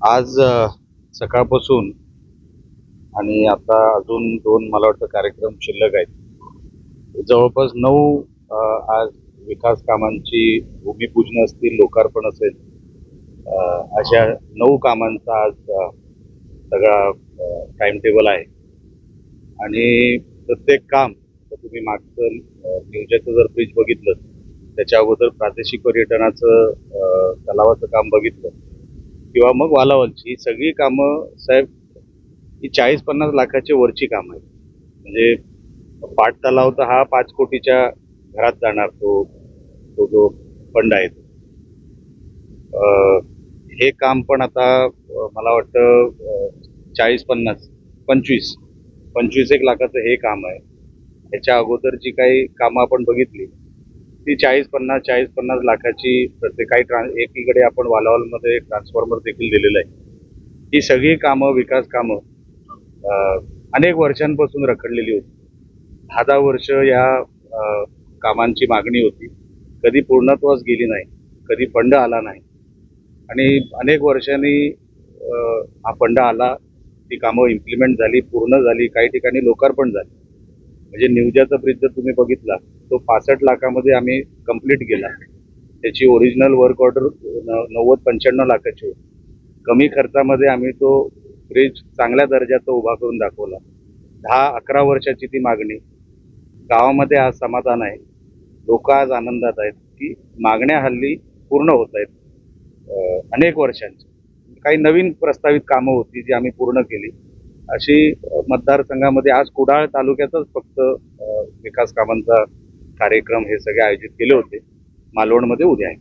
आज सकाळपासून आणि आता अजून दोन मला वाटतं कार्यक्रम शिल्लक आहेत. जवळपास 9 आज विकास कामांची भूमिपूजन असतील, लोकार्पण असेल, अशा 9 कामांचा आज सगळा टाइम टेबल आहे. आणि प्रत्येक काम तुम्ही मागचं नियोजनाचं जर ब्रिज बघितलं, त्याच्या अगोदर प्रादेशिक पर्यटनाचं तलावाचं काम बघितलं किंवा मग वालावलची ही सगळी कामं साहेब ही 40-50 लाखाची वरची काम आहेत. म्हणजे पाट तलाव तर हा 5 कोटीच्या घरात जाणार तो तो जो फंड आहे. हे काम पण आता मला वाटतं 40-50 25 एक लाखाचं हे काम आहे. ह्याच्या अगोदर जी काही कामं आपण बघितली ती 40-50 लाखाची प्रत्येक काही एकीकडे आपण वालावलमध्ये ट्रान्सफॉर्मर देखील दिलेलं आहे. ही सगळी कामं विकास कामं अनेक वर्षांपासून रखडलेली होती. 10 वर्ष या कामांची मागणी होती. कधी पूर्णत्वास गेली नाही, कधी फंड आला नाही आणि अनेक वर्षांनी हा फंड आला, ती कामं इम्प्लिमेंट झाली, पूर्ण झाली, काही ठिकाणी लोकार्पण झाली. म्हणजे निवजाचा ब्रिज जर तुम्ही बघितला तो 65 लाखामध्ये आम्ही कंप्लीट केला. त्याची ओरिजिनल वर्क ऑर्डर 90-95 लाखाची होती. कमी खर्चामध्ये आम्ही तो ब्रिज चांगल्या दर्जाचा उभा करून दाखवला. 10-11 वर्षाची ती मागणी. गावामध्ये आज समाधान आहे. लोक आज आनंदात आहेत की मागण्या हल्ली पूर्ण होत आहेत. अनेक वर्षांची काही नवीन प्रस्तावित कामं होती जी आम्ही पूर्ण केली. अशी मतदारसंघामध्ये आज कुडाळ तालुक्यातच फक्त विकास कामांचा कार्यक्रम हे सगळे आयोजित केले होते. मालवणमध्ये उद्या आहे.